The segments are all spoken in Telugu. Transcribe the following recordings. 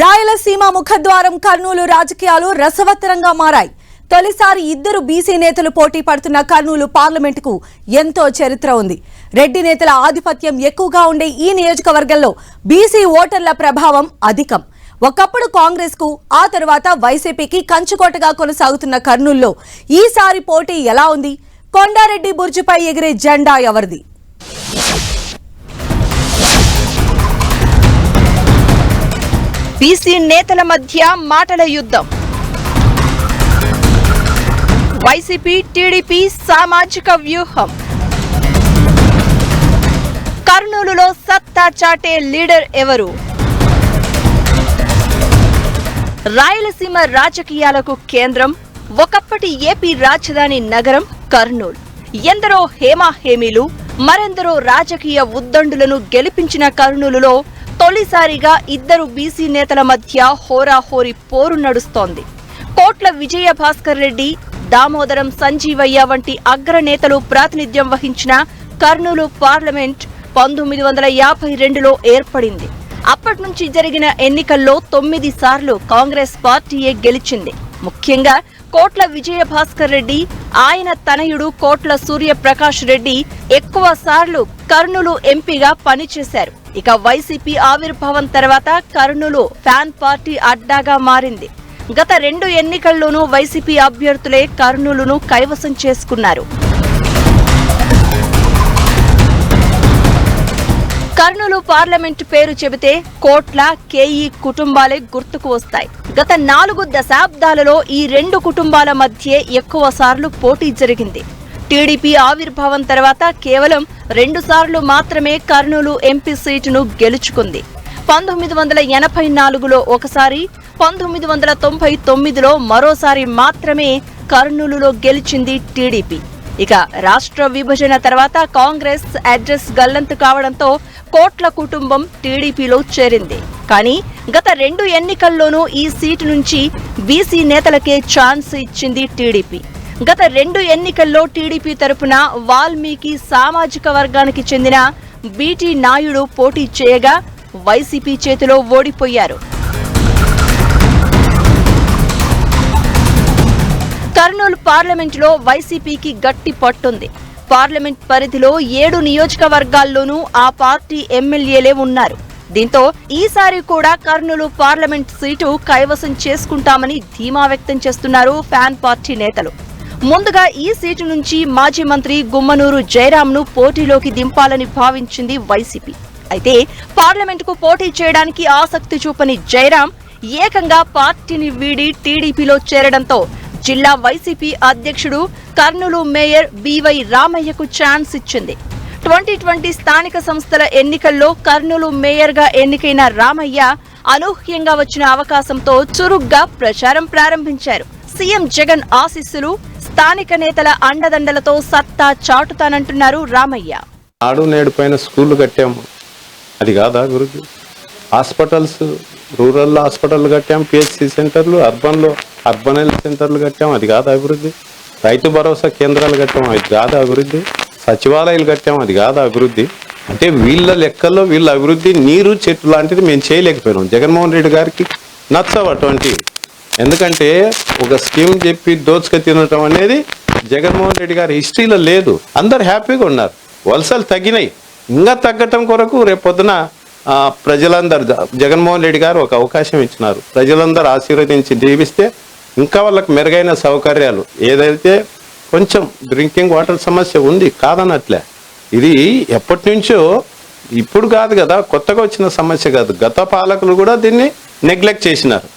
రాయలసీమ ముఖద్వారం కర్నూలు రాజకీయాలు రసవత్తరంగా మారాయి. తొలిసారి ఇద్దరు బీసీ నేతలు పోటీ పడుతున్న కర్నూలు పార్లమెంటుకు ఎంతో చరిత్ర ఉంది. రెడ్డి నేతల ఆధిపత్యం ఎక్కువగా ఉండే ఈ నియోజకవర్గంలో బీసీ ఓటర్ల ప్రభావం అధికం. ఒకప్పుడు కాంగ్రెస్ కు, ఆ తర్వాత వైసీపీకి కంచుకోటగా కొనసాగుతున్న కర్నూలులో ఈసారి పోటీ ఎలా ఉంది? కొండారెడ్డి బుర్జుపై ఎగిరే జెండా ఎవరిది? బీసీ నేతల మధ్య మాటల యుద్ధం. వైసీపీ టీడీపీ సామాజిక వ్యూహం. కర్నూలులో సత్తా చాటే లీడర్ ఎవరు? రాయలసీమ రాజకీయాలకు కేంద్రం, ఒకప్పటి ఏపీ రాజధాని నగరం కర్నూలు. ఎందరో హేమాహేమీలు, మరెందరో రాజకీయ ఉద్దండులను గెలిపించిన కర్నూలులో తొలిసారిగా ఇద్దరు బీసీ నేతల మధ్య హోరాహోరీ పోరు నడుస్తోంది. కోట్ల విజయభాస్కర్ రెడ్డి, దామోదరం సంజీవయ్య వంటి అగ్రనేతలు ప్రాతినిధ్యం వహించిన కర్నూలు పార్లమెంట్ 1952లో ఏర్పడింది. అప్పటి నుంచి జరిగిన ఎన్నికల్లో 9 సార్లు కాంగ్రెస్ పార్టీయే గెలిచింది. ముఖ్యంగా కోట్ల విజయభాస్కర్ రెడ్డి, ఆయన తనయుడు కోట్ల సూర్యప్రకాష్ రెడ్డి ఎక్కువ సార్లు కర్నూలు ఎంపీగా పనిచేశారు. ఇక వైసీపీ ఆవిర్భావం తర్వాత కర్నూలు ఫ్యాన్ పార్టీ అడ్డాగా మారింది. గత 2 ఎన్నికల్లోనూ వైసీపీ అభ్యర్థులే కర్నూలును కైవసం చేసుకున్నారు. కర్నూలు పార్లమెంటు పేరు చెబితే కోట్ల, కేఈ కుటుంబాలే గుర్తుకు వస్తాయి. గత 4 దశాబ్దాలలో ఈ 2 కుటుంబాల మధ్య ఎక్కువ సార్లు పోటీ జరిగింది. టీడీపీ ఆవిర్భావం తర్వాత కేవలం 2 సార్లు మాత్రమే కర్నూలు ఎంపీ సీటును గెలుచుకుంది. 1984లో ఒకసారి, 1999లో మరోసారి మాత్రమే కర్నూలులో గెలిచింది టీడీపీ. ఇక రాష్ట్ర విభజన తర్వాత కాంగ్రెస్ అడ్రస్ గల్లంతు కావడంతో కోట్ల కుటుంబం టీడీపీలో చేరింది. కానీ గత 2 ఎన్నికల్లోనూ ఈ సీటు నుంచి బీసీ నేతలకే ఛాన్స్ ఇచ్చింది టీడీపీ. గత 2 ఎన్నికల్లో టీడీపీ తరపున వాల్మీకి సామాజిక వర్గానికి చెందిన బీటీ నాయుడు పోటీ చేయగా వైసీపీ చేతిలో ఓడిపోయారు. కర్నూలు పార్లమెంటులో వైసీపీకి గట్టి పట్టుంది. పార్లమెంట్ పరిధిలో 7 నియోజకవర్గాల్లోనూ ఆ పార్టీ ఎమ్మెల్యేలే ఉన్నారు. దీంతో ఈసారి కూడా కర్నూలు పార్లమెంట్ సీటు కైవసం చేసుకుంటామని ధీమా వ్యక్తం చేస్తున్నారు ఫ్యాన్ పార్టీ నేతలు. ముందుగా ఈ సీటు నుంచి మాజీ మంత్రి గుమ్మనూరు జయరాంను పోటీలోకి దింపాలని భావించింది వైసీపీ. అయితే పార్లమెంటుకు పోటీ చేయడానికి ఆసక్తి చూపని జయరాం ఏకంగా పార్టీని వీడి టీడీపీలో చేరడంతో జిల్లా వైసీపీ అధ్యక్షుడు కర్నూలు మేయర్ బివై రామయ్యకు ఛాన్స్ ఇచ్చింది. 2020 స్థానిక సంస్థల ఎన్నికల్లో కర్నూలు మేయర్గా ఎన్నికైన రామయ్య అనూహ్యంగా వచ్చిన అవకాశంతో చురుగ్గా ప్రచారం ప్రారంభించారు. సీఎం జగన్ ఆశీస్సులు, స్థానిక నేతల అండదండలతో సత్తా చాటుతానంటున్నారు రామయ్య. నాడు నేడు పైన స్కూళ్లు కట్టాము, అది కాదా గురుజీ? హాస్పిటల్స్, రూరల్ హాస్పిటల్ కట్టాం, పిహెచ్సి సెంటర్లు, అర్బన్ హెల్త్ సెంటర్లు కట్టాం, అది కాదా అభివృద్ధి? రైతు భరోసా కేంద్రాలు కట్టాం, అది కాదా అభివృద్ధి? సచివాలయాలు కట్టాం, అది కాదా అభివృద్ధి? అంటే వీళ్ళ లెక్కల్లో వీళ్ళ అభివృద్ధి నీరు చెట్టు లాంటిది మేము చేయలేకపోయినాం. జగన్మోహన్ రెడ్డి గారికి నచ్చవు అటువంటి. ఎందుకంటే ఒక స్కీమ్ చెప్పి దోచుక తినటం అనేది జగన్మోహన్ రెడ్డి గారి హిస్టరీలో లేదు. అందరు హ్యాపీగా ఉన్నారు. వలసలు తగ్గినాయి, ఇంకా తగ్గటం కొరకు రేపొద్దున ప్రజలందరూ జగన్మోహన్ రెడ్డి గారు ఒక అవకాశం ఇచ్చినారు. ప్రజలందరూ ఆశీర్వదించి దీవిస్తే ఇంకా వాళ్ళకి మెరుగైన సౌకర్యాలు, ఏదైతే కొంచెం డ్రింకింగ్ వాటర్ సమస్య ఉంది కాదనట్లే, ఇది ఎప్పటి నుంచో, ఇప్పుడు కాదు కదా, కొత్తగా వచ్చిన సమస్య కాదు. గత పాలకులు కూడా దీన్ని నెగ్లెక్ట్ చేసినారు.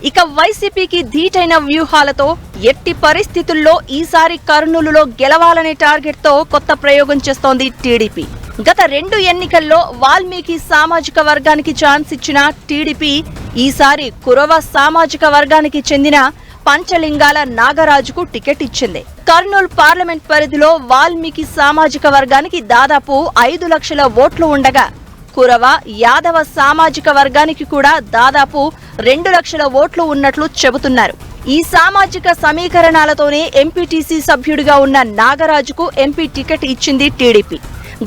ఇక వైసీపీకి ధీటైన వ్యూహాలతో ఎట్టి పరిస్థితుల్లో ఈసారి కర్నూలులో గెలవాలనే టార్గెట్ తో కొత్త ప్రయోగం చేస్తోంది టీడీపీ. గత 2 ఎన్నికల్లో వాల్మీకి సామాజిక వర్గానికి ఛాన్స్ ఇచ్చిన టీడీపీ ఈసారి కురవ సామాజిక వర్గానికి చెందిన పంచలింగాల నాగరాజుకు టికెట్ ఇచ్చింది. కర్నూలు పార్లమెంట్ పరిధిలో వాల్మీకి సామాజిక వర్గానికి దాదాపు 5 లక్షల ఓట్లు ఉండగా కురవ, యాదవ సామాజిక వర్గానికి కూడా దాదాపు 2 లక్షల ఓట్లు ఉన్నట్లు చెబుతున్నారు. ఈ సామాజిక సమీకరణాలతోనే ఎంపీటీసీ సభ్యుడిగా ఉన్న నాగరాజుకు ఎంపీ టికెట్ ఇచ్చింది టీడీపీ.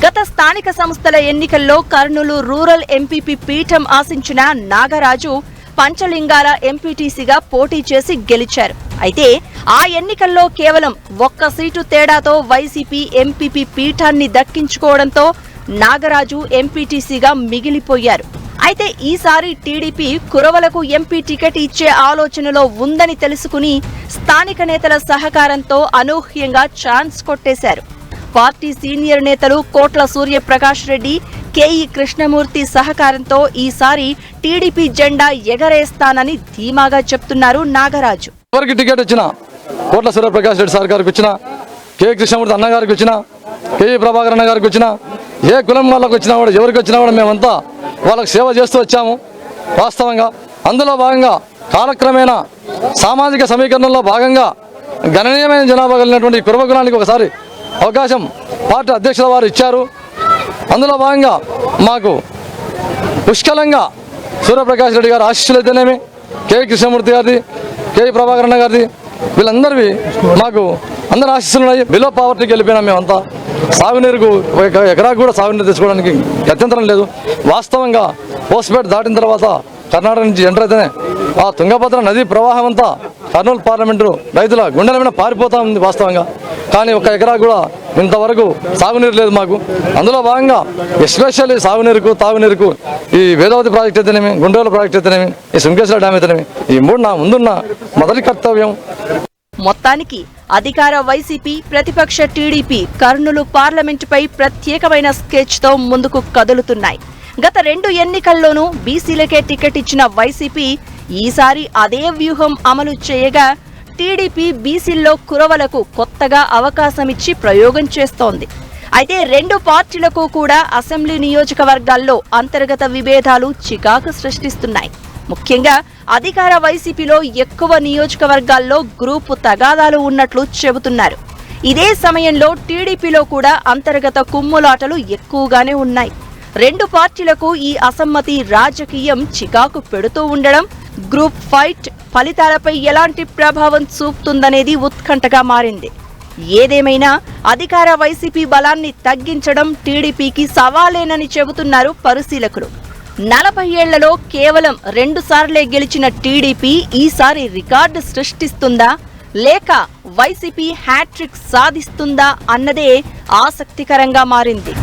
గత స్థానిక సంస్థల ఎన్నికల్లో కర్నూలు రూరల్ ఎంపీపీ పీఠం ఆశించిన నాగరాజు పంచలింగాల ఎంపీటీసీగా పోటీ చేసి గెలిచారు. అయితే ఆ ఎన్నికల్లో కేవలం 1 సీటు తేడాతో వైసీపీ ఎంపీపీ పీఠాన్ని దక్కించుకోవడంతో నాగరాజు ఎంపీటీసీగా మిగిలిపోయారు. అయితే ఈసారి టీడీపీ కురవలకు ఎంపీ టికెట్ ఇచ్చే ఆలోచనలో ఉందని తెలుసుకుని స్థానిక నేతల సహకారంతో అనూహ్యంగా ఛాన్స్ కొట్టేశారు. పార్టీ సీనియర్ నేతలు కోట్ల సూర్యప్రకాష్ రెడ్డి, కేఈ కృష్ణమూర్తి సహకారంతో ఈసారి టీడీపీ జెండా ఎగరేస్తానని ధీమాగా చెప్తున్నారు నాగరాజు. ఎవరికి టికెట్ ఇచ్చినా, కోట్ల సూర్యప్రకాష్ రెడ్డి సార్ గారికి ఇచ్చినా, కేఈ కృష్ణమూర్తి అన్న గారికి ఇచ్చినా, కేఈ ప్రభాకర్ అన్న గారికి వచ్చినా, ఏ కులం వాళ్ళకి వచ్చినా కూడా ఎవరికి వచ్చినా కూడా మేమంతా వాళ్ళకి సేవ చేస్తూ వచ్చాము. వాస్తవంగా అందులో భాగంగా కాలక్రమేణా సామాజిక సమీకరణలో భాగంగా గణనీయమైన జనాభా కలిగినటువంటి కురవ కులానికి ఒకసారి అవకాశం పార్టీ అధ్యక్షుల వారు ఇచ్చారు. అందులో భాగంగా మాకు పుష్కలంగా సూర్యప్రకాష్ రెడ్డి గారు ఆశీస్సులు అయితేనేమి, కేఈ కృష్ణమూర్తి గారిది, కేఈ ప్రభాకర్ అన్న గారిది, వీళ్ళందరివి మాకు అందరు ఆశీస్సులు ఉన్నాయి. బిలో పావర్టీకి వెళ్ళిపోయినాం మేమంతా. సాగునీరుకు ఎకరాకు కూడా సాగునీరు తెచ్చుకోవడానికి గత్యంతరం లేదు. వాస్తవంగా పోస్ట్పేట దాటిన తర్వాత కర్ణాటక నుంచి ఎంటర్ అయితేనే ఆ తుంగభద్ర నదీ ప్రవాహం అంతా కర్నూలు పార్లమెంటు రైతుల గుండెల మీద పారిపోతూ ఉంది వాస్తవంగా. కానీ 1 ఎకరా కూడా ఇంతవరకు సాగునీరు లేదు మాకు. అందులో భాగంగా ఎస్పెషల్లీ సాగునీరుకు, తాగునీరుకు ఈ వేదావతి ప్రాజెక్ట్ అయితేనేమి, గుండెల ప్రాజెక్ట్ అయితేనేమి, ఈ సుంకేశ్వర డ్యామ్ అయితేనేమి, ఈ 3 నా ముందున్న మొదటి కర్తవ్యం. మొత్తానికి అధికార వైసీపీ, ప్రతిపక్ష టీడీపీ కర్నూలు పార్లమెంటుపై ప్రత్యేకమైన స్కెచ్తో ముందుకు కదులుతున్నాయి. గత 2 ఎన్నికల్లోనూ బీసీలకే టికెట్ ఇచ్చిన వైసీపీ ఈసారి అదే వ్యూహం అమలు చేయగా టీడీపీ బీసీల్లో కురవలకు కొత్తగా అవకాశమిచ్చి ప్రయోగం చేస్తోంది. అయితే 2 పార్టీలకు కూడా అసెంబ్లీ నియోజకవర్గాల్లో అంతర్గత విభేదాలు చికాకు సృష్టిస్తున్నాయి. ముఖ్యంగా అధికార వైసీపీలో ఎక్కువ నియోజకవర్గాల్లో గ్రూపు తగాదాలు ఉన్నట్లు చెబుతున్నారు. ఇదే సమయంలో టీడీపీలో కూడా అంతర్గత కుమ్ములాటలు ఎక్కువగానే ఉన్నాయి. 2 పార్టీలకు ఈ అసమ్మతి రాజకీయం చికాకు పెడుతూ ఉండడం గ్రూప్ ఫైట్ ఫలితాలపై ఎలాంటి ప్రభావం చూపుతుందనేది ఉత్కంఠగా మారింది. ఏదేమైనా అధికార వైసీపీ బలాన్ని తగ్గించడం టీడీపీకి సవాలేనని చెబుతున్నారు పరిశీలకులు. 40 ఏళ్లలో కేవలం 2 సార్లే గెలిచిన టీడీపీ ఈసారి రికార్డు సృష్టిస్తుందా లేక వైసీపీ హ్యాట్రిక్ సాధిస్తుందా అన్నదే ఆసక్తికరంగా మారింది.